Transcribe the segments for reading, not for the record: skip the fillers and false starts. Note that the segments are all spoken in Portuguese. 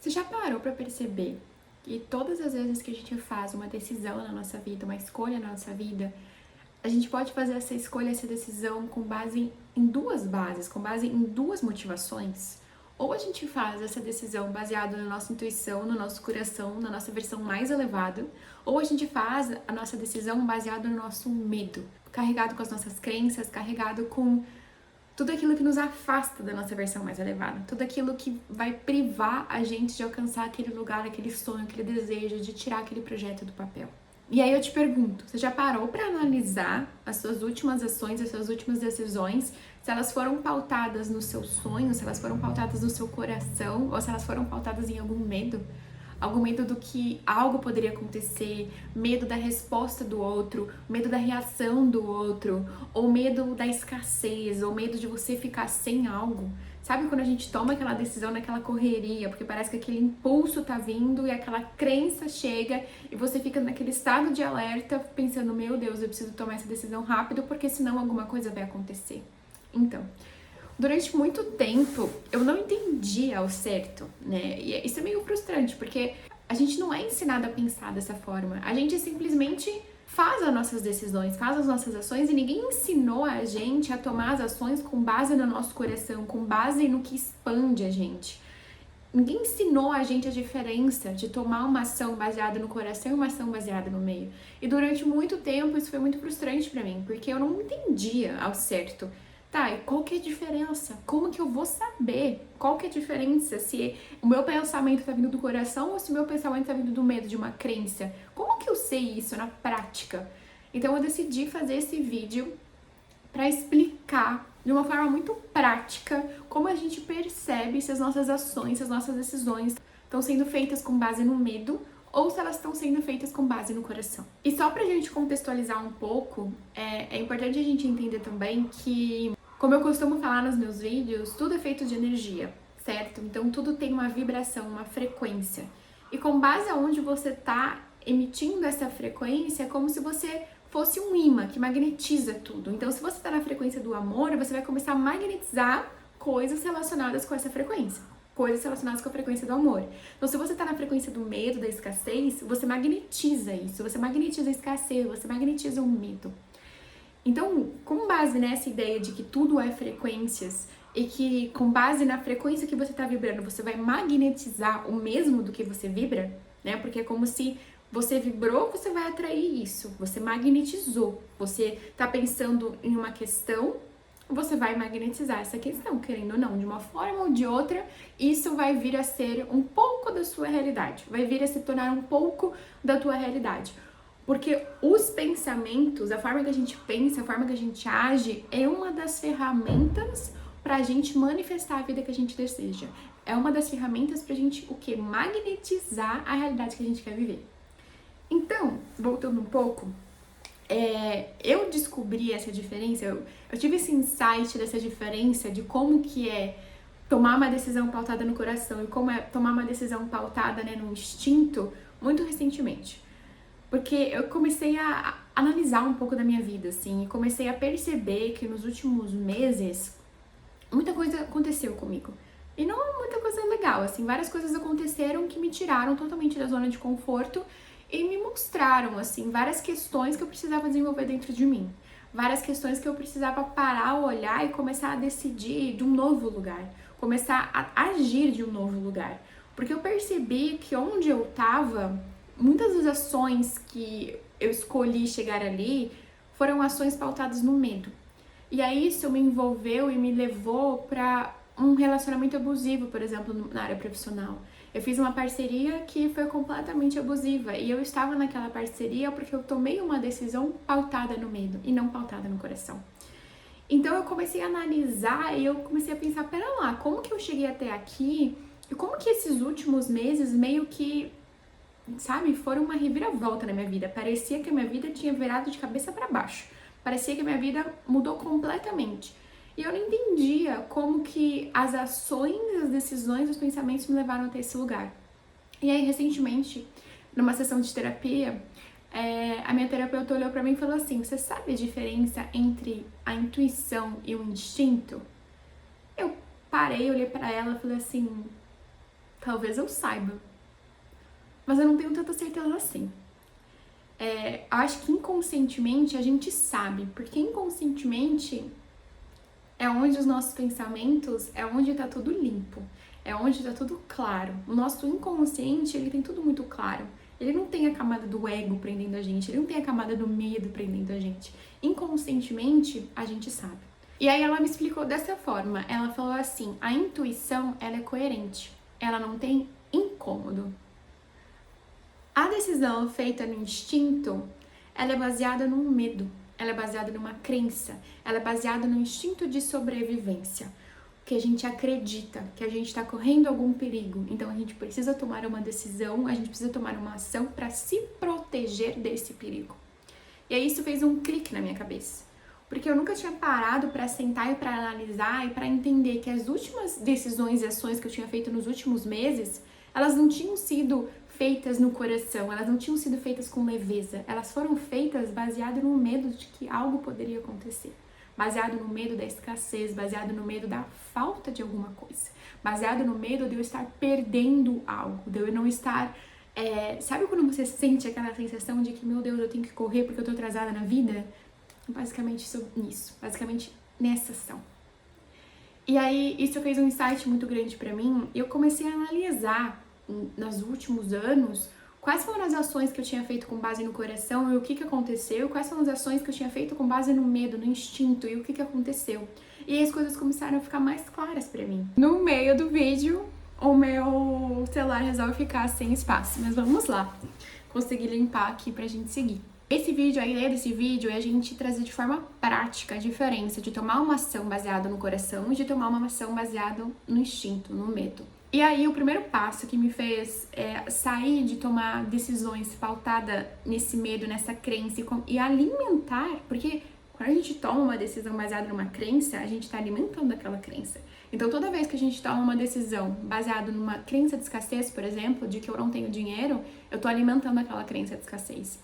Você já parou para perceber que todas as vezes que a gente faz uma decisão na nossa vida, uma escolha na nossa vida, a gente pode fazer essa escolha, essa decisão com base em duas bases, com base em duas motivações? Ou a gente faz essa decisão baseada na nossa intuição, no nosso coração, na nossa versão mais elevada, ou a gente faz a nossa decisão baseada no nosso medo, carregado com as nossas crenças, carregado com tudo aquilo que nos afasta da nossa versão mais elevada, tudo aquilo que vai privar a gente de alcançar aquele lugar, aquele sonho, aquele desejo, de tirar aquele projeto do papel. E aí eu te pergunto, você já parou para analisar as suas últimas ações, as suas últimas decisões, se elas foram pautadas no seu sonho, se elas foram pautadas no seu coração, ou se elas foram pautadas em algum medo? Algum medo do que algo poderia acontecer, medo da resposta do outro, medo da reação do outro, ou medo da escassez, ou medo de você ficar sem algo. Sabe quando a gente toma aquela decisão naquela correria, porque parece que aquele impulso tá vindo e aquela crença chega e você fica naquele estado de alerta pensando, meu Deus, eu preciso tomar essa decisão rápido porque senão alguma coisa vai acontecer. Então, durante muito tempo, eu não entendi ao certo, né? E isso é meio frustrante, porque a gente não é ensinado a pensar dessa forma. A gente simplesmente faz as nossas decisões, faz as nossas ações e ninguém ensinou a gente a tomar as ações com base no nosso coração, com base no que expande a gente. Ninguém ensinou a gente a diferença de tomar uma ação baseada no coração e uma ação baseada no meio. E durante muito tempo isso foi muito frustrante pra mim, porque eu não entendia ao certo. Tá, e qual que é a diferença? Como que eu vou saber qual que é a diferença se o meu pensamento tá vindo do coração ou se o meu pensamento tá vindo do medo, de uma crença? Como que eu sei isso na prática? Então eu decidi fazer esse vídeo para explicar de uma forma muito prática como a gente percebe se as nossas ações, se as nossas decisões estão sendo feitas com base no medo ou se elas estão sendo feitas com base no coração. E só pra gente contextualizar um pouco, é importante a gente entender também que, como eu costumo falar nos meus vídeos, tudo é feito de energia, certo? Então tudo tem uma vibração, uma frequência. E com base aonde você tá emitindo essa frequência, é como se você fosse um imã que magnetiza tudo. Então, se você está na frequência do amor, você vai começar a magnetizar coisas relacionadas com essa frequência. Coisas relacionadas com a frequência do amor. Então, se você está na frequência do medo, da escassez, você magnetiza isso. Você magnetiza a escassez, você magnetiza o medo. Então, com base nessa ideia de que tudo é frequências e que com base na frequência que você está vibrando, você vai magnetizar o mesmo do que você vibra, né? Porque é como se você vibrou, você vai atrair isso. Você magnetizou. Você tá pensando em uma questão, você vai magnetizar essa questão, querendo ou não, de uma forma ou de outra, isso vai vir a ser um pouco da sua realidade. Vai vir a se tornar um pouco da tua realidade. Porque os pensamentos, a forma que a gente pensa, a forma que a gente age, é uma das ferramentas pra gente manifestar a vida que a gente deseja. É uma das ferramentas pra gente, o quê? Magnetizar a realidade que a gente quer viver. Então, voltando um pouco, eu descobri essa diferença, eu tive esse insight dessa diferença de como que é tomar uma decisão pautada no coração e como é tomar uma decisão pautada, né, no instinto, muito recentemente. Porque eu comecei a analisar um pouco da minha vida, assim, e comecei a perceber que nos últimos meses muita coisa aconteceu comigo. E não muita coisa legal, assim, várias coisas aconteceram que me tiraram totalmente da zona de conforto e me mostraram, assim, várias questões que eu precisava desenvolver dentro de mim. Várias questões que eu precisava parar, olhar e começar a decidir de um novo lugar. Começar a agir de um novo lugar. Porque eu percebi que onde eu tava, muitas das ações que eu escolhi chegar ali foram ações pautadas no medo. E aí isso me envolveu e me levou para um relacionamento abusivo, por exemplo, na área profissional. Eu fiz uma parceria que foi completamente abusiva e eu estava naquela parceria porque eu tomei uma decisão pautada no medo e não pautada no coração. Então eu comecei a analisar e eu comecei a pensar, pera lá, como que eu cheguei até aqui e como que esses últimos meses meio que, sabe, foram uma reviravolta na minha vida. Parecia que a minha vida tinha virado de cabeça para baixo. Parecia que a minha vida mudou completamente. E eu não entendia como que as ações, as decisões, os pensamentos me levaram até esse lugar. E aí, recentemente, numa sessão de terapia, a minha terapeuta olhou pra mim e falou assim, você sabe a diferença entre a intuição e o instinto? Eu parei, olhei pra ela e falei assim, Talvez eu saiba, mas eu não tenho tanta certeza assim. Acho que inconscientemente a gente sabe, porque inconscientemente é onde os nossos pensamentos, é onde tá tudo limpo, é onde tá tudo claro. O nosso inconsciente, ele tem tudo muito claro. Ele não tem a camada do ego prendendo a gente, ele não tem a camada do medo prendendo a gente. Inconscientemente, a gente sabe. E aí ela me explicou dessa forma, ela falou assim, a intuição, ela é coerente, ela não tem incômodo. A decisão feita no instinto, ela é baseada num medo, ela é baseada numa crença, ela é baseada no instinto de sobrevivência, que a gente acredita que a gente está correndo algum perigo, então a gente precisa tomar uma decisão, a gente precisa tomar uma ação para se proteger desse perigo. E aí isso fez um clique na minha cabeça, porque eu nunca tinha parado para sentar e para analisar e para entender que as últimas decisões e ações que eu tinha feito nos últimos meses, elas não tinham sido feitas no coração, elas não tinham sido feitas com leveza, elas foram feitas baseado no medo de que algo poderia acontecer, baseado no medo da escassez, baseado no medo da falta de alguma coisa, baseado no medo de eu estar perdendo algo, de eu não estar... sabe quando você sente aquela sensação de que, meu Deus, eu tenho que correr porque eu tô atrasada na vida? Basicamente nisso, basicamente nessa ação. E aí, isso fez um insight muito grande pra mim, e eu comecei a analisar nos últimos anos quais foram as ações que eu tinha feito com base no coração e o que aconteceu, quais foram as ações que eu tinha feito com base no medo, no instinto e o que aconteceu. E aí as coisas começaram a ficar mais claras pra mim. No meio do vídeo, o meu celular resolve ficar sem espaço, mas vamos lá, consegui limpar aqui pra gente seguir. Esse vídeo, a ideia desse vídeo é a gente trazer de forma prática a diferença de tomar uma ação baseada no coração e de tomar uma ação baseada no instinto, no medo. E aí o primeiro passo que me fez sair de tomar decisões pautada nesse medo, nessa crença e alimentar, porque quando a gente toma uma decisão baseada numa crença, a gente está alimentando aquela crença. Então toda vez que a gente toma uma decisão baseada numa crença de escassez, por exemplo, de que eu não tenho dinheiro, eu tô alimentando aquela crença de escassez.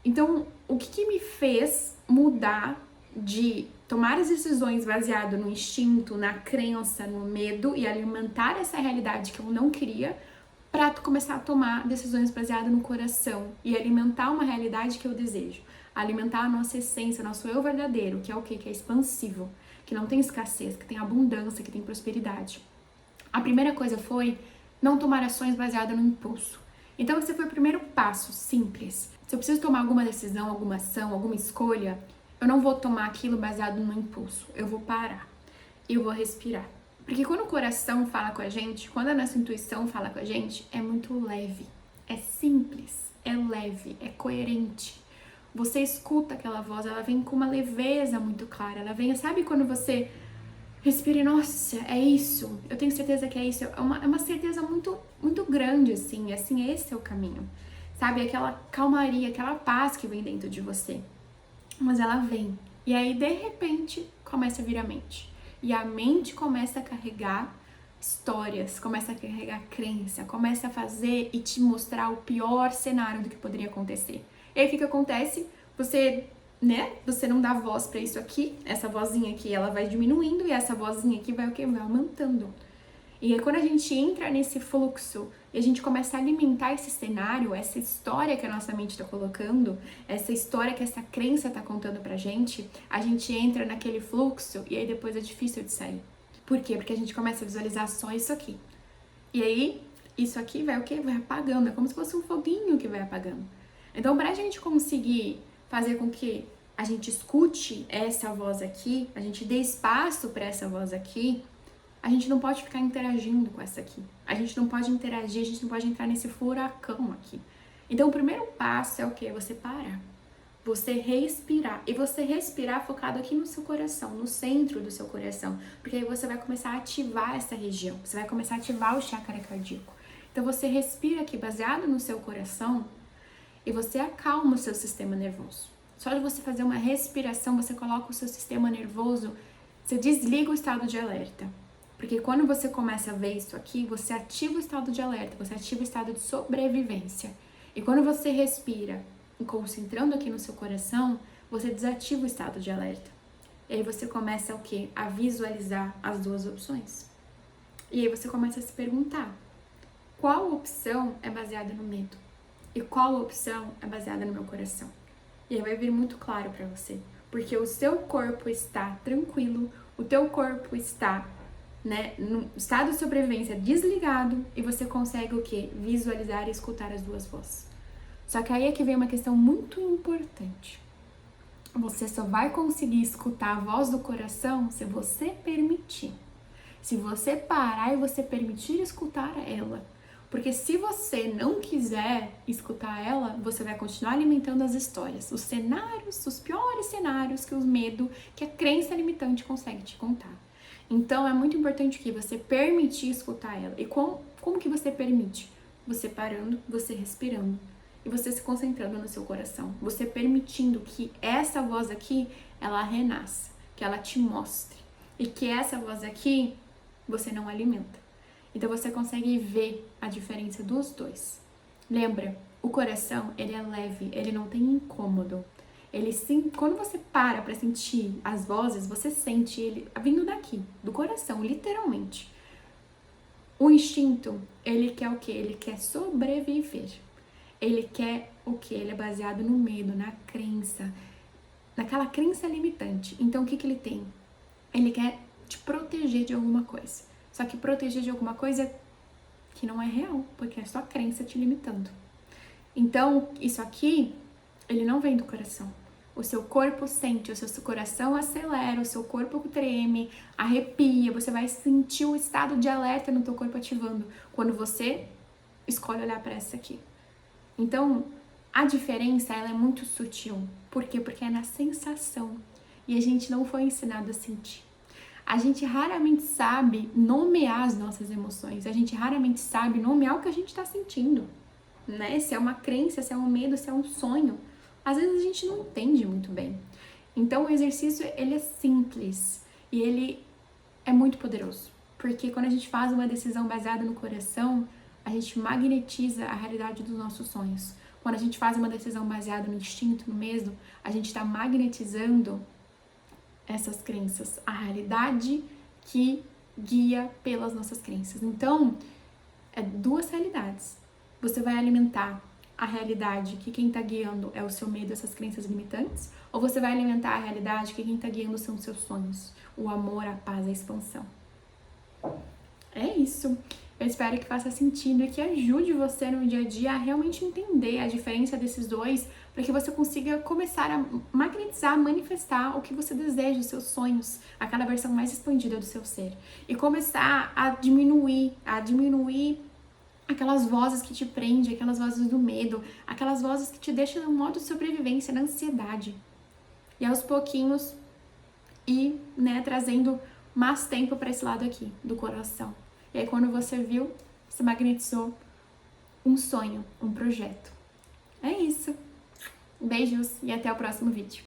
Então, o que me fez mudar de tomar as decisões baseado no instinto, na crença, no medo e alimentar essa realidade que eu não queria, para começar a tomar decisões baseadas no coração e alimentar uma realidade que eu desejo, alimentar a nossa essência, nosso eu verdadeiro, que é o quê? Que é expansivo, que não tem escassez, que tem abundância, que tem prosperidade. A primeira coisa foi não tomar ações baseadas no impulso. Então, esse foi o primeiro passo, simples. Se eu preciso tomar alguma decisão, alguma ação, alguma escolha, eu não vou tomar aquilo baseado no impulso. Eu vou parar e eu vou respirar. Porque quando o coração fala com a gente, quando a nossa intuição fala com a gente, é muito leve, é simples, é leve, é coerente. Você escuta aquela voz, ela vem com uma leveza muito clara. Ela vem, sabe quando você respira, nossa, é isso, eu tenho certeza que é isso. É uma certeza muito, muito grande, assim, esse é o caminho. Sabe, aquela calmaria, aquela paz que vem dentro de você. Mas ela vem. E aí, de repente, começa a vir a mente. E a mente começa a carregar histórias, começa a carregar crença, começa a fazer e te mostrar o pior cenário do que poderia acontecer. E aí, o que acontece? Você não dá voz pra isso aqui, essa vozinha aqui, ela vai diminuindo e essa vozinha aqui vai o quê? Vai aumentando. E aí, quando a gente entra nesse fluxo e a gente começa a alimentar esse cenário, essa história que a nossa mente está colocando, essa história que essa crença está contando pra gente, a gente entra naquele fluxo e aí depois é difícil de sair. Por quê? Porque a gente começa a visualizar só isso aqui. E aí, isso aqui vai o quê? Vai apagando, é como se fosse um foguinho que vai apagando. Então, pra gente conseguir fazer com que a gente escute essa voz aqui, a gente dê espaço para essa voz aqui, a gente não pode ficar interagindo com essa aqui. A gente não pode interagir, a gente não pode entrar nesse furacão aqui. Então, o primeiro passo é o quê? Você parar. Você respirar. E você respirar focado aqui no seu coração, no centro do seu coração. Porque aí você vai começar a ativar essa região. Você vai começar a ativar o chakra cardíaco. Então, você respira aqui baseado no seu coração e você acalma o seu sistema nervoso. Só de você fazer uma respiração, você coloca o seu sistema nervoso, você desliga o estado de alerta. Porque quando você começa a ver isso aqui, você ativa o estado de alerta, você ativa o estado de sobrevivência. E quando você respira, concentrando aqui no seu coração, você desativa o estado de alerta. E aí você começa o quê? A visualizar as duas opções. E aí você começa a se perguntar, qual opção é baseada no medo e qual opção é baseada no meu coração. E aí vai vir muito claro para você, porque o seu corpo está tranquilo, o teu corpo está, né, no estado de sobrevivência desligado e você consegue o quê? Visualizar e escutar as duas vozes. Só que aí é que vem uma questão muito importante. Você só vai conseguir escutar a voz do coração se você permitir. Se você parar e você permitir escutar ela. Porque se você não quiser escutar ela, você vai continuar alimentando as histórias, os cenários, os piores cenários que o medo, que a crença limitante consegue te contar. Então é muito importante que você permitir escutar ela. E como que você permite? Você parando, você respirando e você se concentrando no seu coração. Você permitindo que essa voz aqui, ela renasça, que ela te mostre. E que essa voz aqui, você não alimenta. Então você consegue ver a diferença dos dois. Lembra, o coração, ele é leve, ele não tem incômodo. Ele sim, quando você para sentir as vozes, você sente ele vindo daqui, do coração, literalmente. O instinto, ele quer o quê? Ele quer sobreviver. Ele quer o quê? Ele é baseado no medo, na crença, naquela crença limitante. Então o que ele tem? Ele quer te proteger de alguma coisa. Só que proteger de alguma coisa que não é real, porque é só crença te limitando. Então, isso aqui, ele não vem do coração. O seu corpo sente, o seu coração acelera, o seu corpo treme, arrepia, você vai sentir o estado de alerta no teu corpo ativando quando você escolhe olhar para essa aqui. Então, a diferença, ela é muito sutil. Por quê? Porque é na sensação. E a gente não foi ensinado a sentir. A gente raramente sabe nomear as nossas emoções. A gente raramente sabe nomear o que a gente está sentindo, né? Se é uma crença, se é um medo, se é um sonho. Às vezes a gente não entende muito bem. Então o exercício, ele é simples e ele é muito poderoso. Porque quando a gente faz uma decisão baseada no coração, a gente magnetiza a realidade dos nossos sonhos. Quando a gente faz uma decisão baseada no instinto, no medo, a gente está magnetizando essas crenças, a realidade que guia pelas nossas crenças. Então, é duas realidades. Você vai alimentar a realidade que quem está guiando é o seu medo, essas crenças limitantes, ou você vai alimentar a realidade que quem está guiando são os seus sonhos, o amor, a paz, a expansão. É isso. Eu espero que faça sentido e que ajude você no dia a dia a realmente entender a diferença desses dois, para que você consiga começar a magnetizar, a manifestar o que você deseja, os seus sonhos, aquela versão mais expandida do seu ser. E começar a diminuir aquelas vozes que te prendem, aquelas vozes do medo, aquelas vozes que te deixam no modo de sobrevivência, na ansiedade. E aos pouquinhos ir, né, trazendo mais tempo para esse lado aqui, do coração. E aí quando você viu, você magnetizou um sonho, um projeto. É isso. Beijos e até o próximo vídeo.